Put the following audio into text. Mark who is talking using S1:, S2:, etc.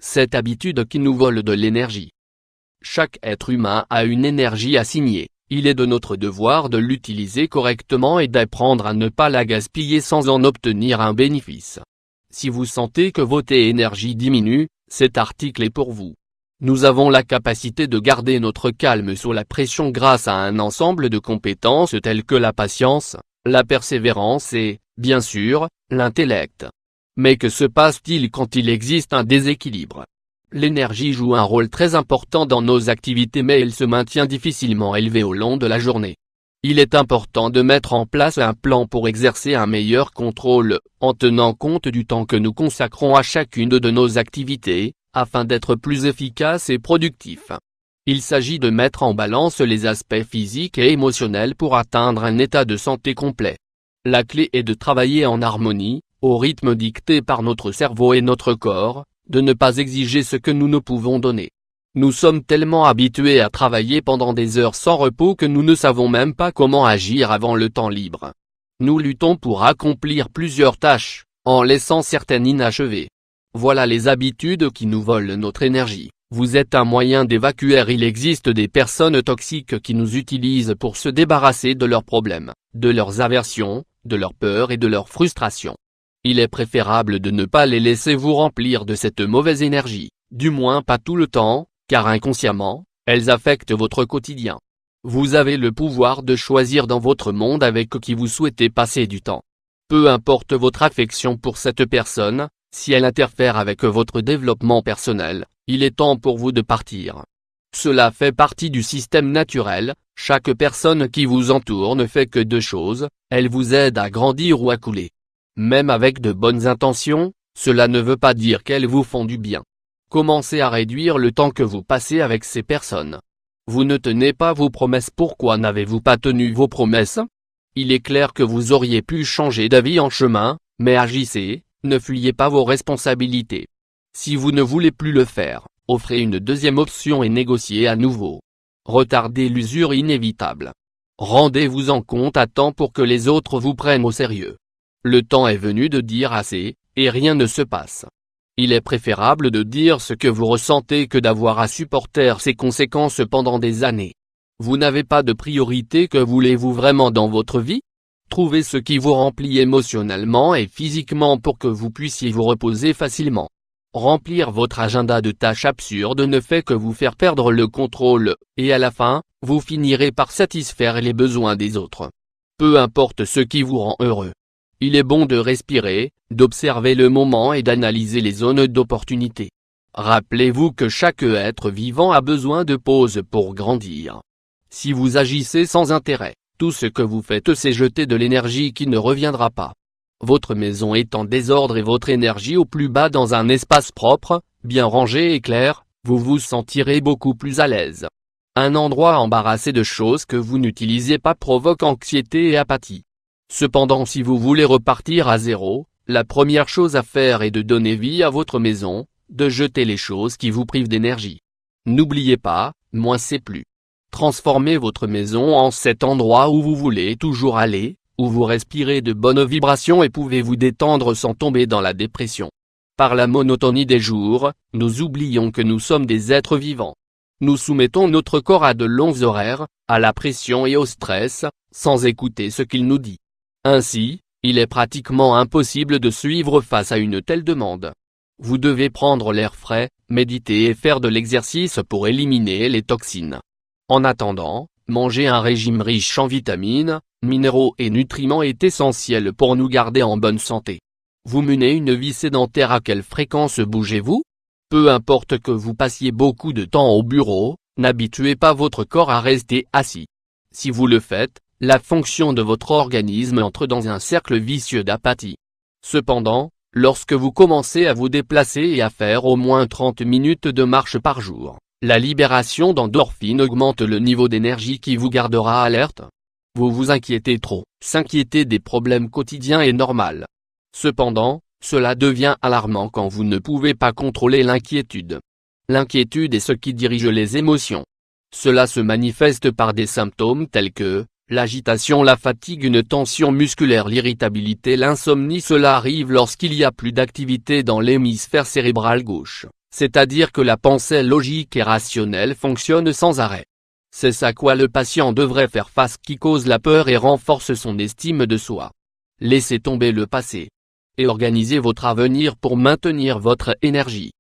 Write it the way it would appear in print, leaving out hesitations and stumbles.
S1: cette habitude qui nous vole de l'énergie. Chaque être humain a une énergie assignée, il est de notre devoir de l'utiliser correctement et d'apprendre à ne pas la gaspiller sans en obtenir un bénéfice. Si vous sentez que votre énergie diminue, cet article est pour vous. Nous avons la capacité de garder notre calme sous la pression grâce à un ensemble de compétences telles que la patience, la persévérance et, bien sûr, l'intellect. Mais que se passe-t-il quand il existe un déséquilibre? L'énergie joue un rôle très important dans nos activités mais elle se maintient difficilement élevée au long de la journée. Il est important de mettre en place un plan pour exercer un meilleur contrôle, en tenant compte du temps que nous consacrons à chacune de nos activités, afin d'être plus efficace et productif. Il s'agit de mettre en balance les aspects physiques et émotionnels pour atteindre un état de santé complet. La clé est de travailler en harmonie, au rythme dicté par notre cerveau et notre corps, de ne pas exiger ce que nous ne pouvons donner. Nous sommes tellement habitués à travailler pendant des heures sans repos que nous ne savons même pas comment agir avant le temps libre. Nous luttons pour accomplir plusieurs tâches, en laissant certaines inachevées. Voilà les habitudes qui nous volent notre énergie. Vous êtes un moyen d'évacuer. Il existe des personnes toxiques qui nous utilisent pour se débarrasser de leurs problèmes, de leurs aversions, de leurs peurs et de leurs frustrations. Il est préférable de ne pas les laisser vous remplir de cette mauvaise énergie, du moins pas tout le temps, car inconsciemment, elles affectent votre quotidien. Vous avez le pouvoir de choisir dans votre monde avec qui vous souhaitez passer du temps. Peu importe votre affection pour cette personne, si elle interfère avec votre développement personnel, il est temps pour vous de partir. Cela fait partie du système naturel, chaque personne qui vous entoure ne fait que deux choses, elle vous aide à grandir ou à couler. Même avec de bonnes intentions, cela ne veut pas dire qu'elles vous font du bien. Commencez à réduire le temps que vous passez avec ces personnes. Vous ne tenez pas vos promesses. Pourquoi n'avez-vous pas tenu vos promesses? Il est clair que vous auriez pu changer d'avis en chemin, mais agissez, ne fuyez pas vos responsabilités. Si vous ne voulez plus le faire, offrez une deuxième option et négociez à nouveau. Retardez l'usure inévitable. Rendez-vous en compte à temps pour que les autres vous prennent au sérieux. Le temps est venu de dire assez, et rien ne se passe. Il est préférable de dire ce que vous ressentez que d'avoir à supporter ses conséquences pendant des années. Vous n'avez pas de priorité. Que voulez-vous vraiment dans votre vie? Trouvez ce qui vous remplit émotionnellement et physiquement pour que vous puissiez vous reposer facilement. Remplir votre agenda de tâches absurdes ne fait que vous faire perdre le contrôle, et à la fin, vous finirez par satisfaire les besoins des autres. Peu importe ce qui vous rend heureux. Il est bon de respirer, d'observer le moment et d'analyser les zones d'opportunité. Rappelez-vous que chaque être vivant a besoin de pause pour grandir. Si vous agissez sans intérêt, tout ce que vous faites c'est jeter de l'énergie qui ne reviendra pas. Votre maison est en désordre et votre énergie au plus bas. Dans un espace propre, bien rangé et clair, vous vous sentirez beaucoup plus à l'aise. Un endroit embarrassé de choses que vous n'utilisez pas provoque anxiété et apathie. Cependant, si vous voulez repartir à zéro, la première chose à faire est de donner vie à votre maison, de jeter les choses qui vous privent d'énergie. N'oubliez pas, moins c'est plus. Transformez votre maison en cet endroit où vous voulez toujours aller, où vous respirez de bonnes vibrations et pouvez vous détendre sans tomber dans la dépression. Par la monotonie des jours, nous oublions que nous sommes des êtres vivants. Nous soumettons notre corps à de longs horaires, à la pression et au stress, sans écouter ce qu'il nous dit. Ainsi, il est pratiquement impossible de suivre face à une telle demande. Vous devez prendre l'air frais, méditer et faire de l'exercice pour éliminer les toxines. En attendant, manger un régime riche en vitamines, minéraux et nutriments est essentiel pour nous garder en bonne santé. Vous menez une vie sédentaire. À quelle fréquence bougez-vous? Peu importe que vous passiez beaucoup de temps au bureau, n'habituez pas votre corps à rester assis. Si vous le faites, la fonction de votre organisme entre dans un cercle vicieux d'apathie. Cependant, lorsque vous commencez à vous déplacer et à faire au moins 30 minutes de marche par jour, la libération d'endorphines augmente le niveau d'énergie qui vous gardera alerte. Vous vous inquiétez trop. S'inquiéter des problèmes quotidiens est normal. Cependant, cela devient alarmant quand vous ne pouvez pas contrôler l'inquiétude. L'inquiétude est ce qui dirige les émotions. Cela se manifeste par des symptômes tels que l'agitation, la fatigue, une tension musculaire, l'irritabilité, l'insomnie. Cela arrive lorsqu'il y a plus d'activité dans l'hémisphère cérébral gauche, C'est-à-dire que la pensée logique et rationnelle fonctionne sans arrêt. C'est ça quoi le patient devrait faire face qui cause la peur et renforce son estime de soi. Laissez tomber le passé. Et organisez votre avenir pour maintenir votre énergie.